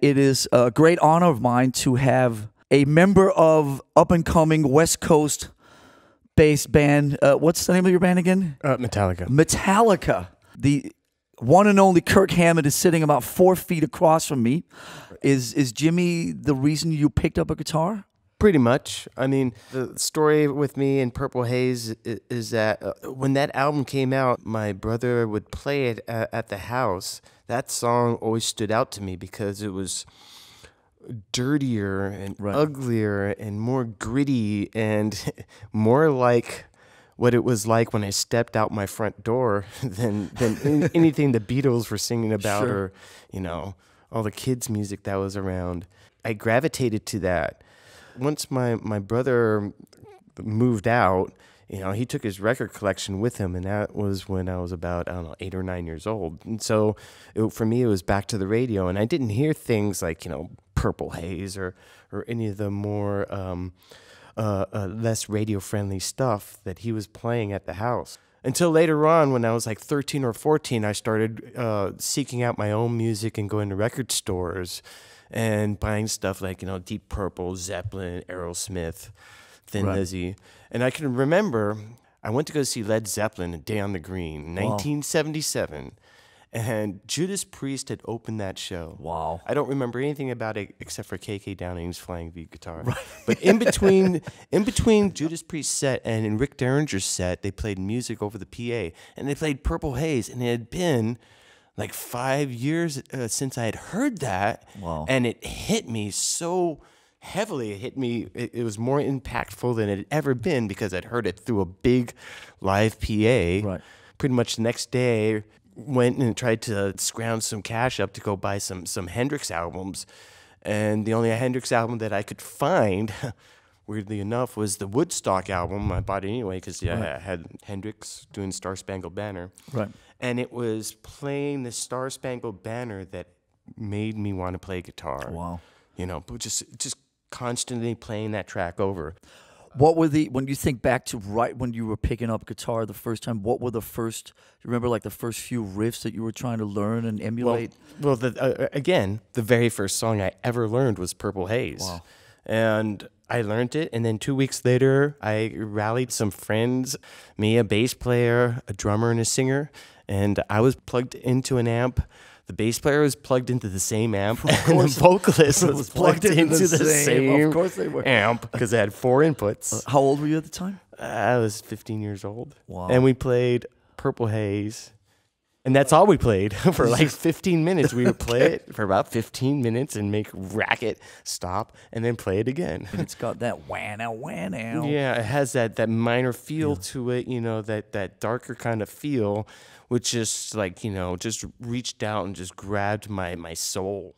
It is a great honor of mine to have a member of up-and-coming West Coast-based band. What's the name of your band again? Metallica. Metallica. The one and only Kirk Hammett is sitting about 4 feet across from me. Is Jimmy the reason you picked up a guitar? Pretty much. I mean, the story with me and Purple Haze is that when that album came out, my brother would play it at the house. That song always stood out to me because it was dirtier and uglier and more gritty and more like what it was like when I stepped out my front door than anything the Beatles were singing about or, you know, all the kids' music that was around. I gravitated to that. Once my brother moved out, you know, he took his record collection with him, and that was when I was about, I don't know, 8 or 9 years old. And so for me, it was back to the radio, and I didn't hear things like, you know, Purple Haze or any of the more less radio-friendly stuff that he was playing at the house. Until later on, when I was like 13 or 14, I started seeking out my own music and going to record stores and buying stuff like, you know, Deep Purple, Zeppelin, Aerosmith, Thin Lizzy. And I can remember I went to go see Led Zeppelin, A Day on the Green, 1977. And Judas Priest had opened that show. Wow. I don't remember anything about it except for KK Downing's flying V guitar. Right. But in between Judas Priest's set and Rick Derringer's set, they played music over the PA. And they played Purple Haze. And it had been like 5 years since I had heard that. Wow. And it hit me so heavily. It hit me. It was more impactful than it had ever been because I'd heard it through a big live PA. Right. Pretty much the next day, went and tried to scrounge some cash up to go buy some Hendrix albums. And the only Hendrix album that I could find, weirdly enough, was the Woodstock album. I bought it anyway because I had Hendrix doing Star Spangled Banner. Right. And it was playing the Star Spangled Banner that made me want to play guitar. Wow. You know, but just constantly playing that track over. What were when you think back to right when you were picking up guitar the first time, what were the first, do you remember like the first few riffs that you were trying to learn and emulate? Well, again, the very first song I ever learned was Purple Haze. Wow. And I learned it, and then 2 weeks later, I rallied some friends, me, a bass player, a drummer, and a singer, and I was plugged into an amp. The bass player was plugged into the same amp, and the vocalist was plugged into the same of course they were. amp because they had 4 inputs. How old were you at the time? I was 15 years old. Wow. And we played Purple Haze. And that's all we played for like 15 minutes. We would play it for about 15 minutes and make racket, stop, and then play it again. And it's got that wah-now. Yeah, it has that minor feel to it, you know, that darker kind of feel, which just like, you know, just reached out and just grabbed my soul.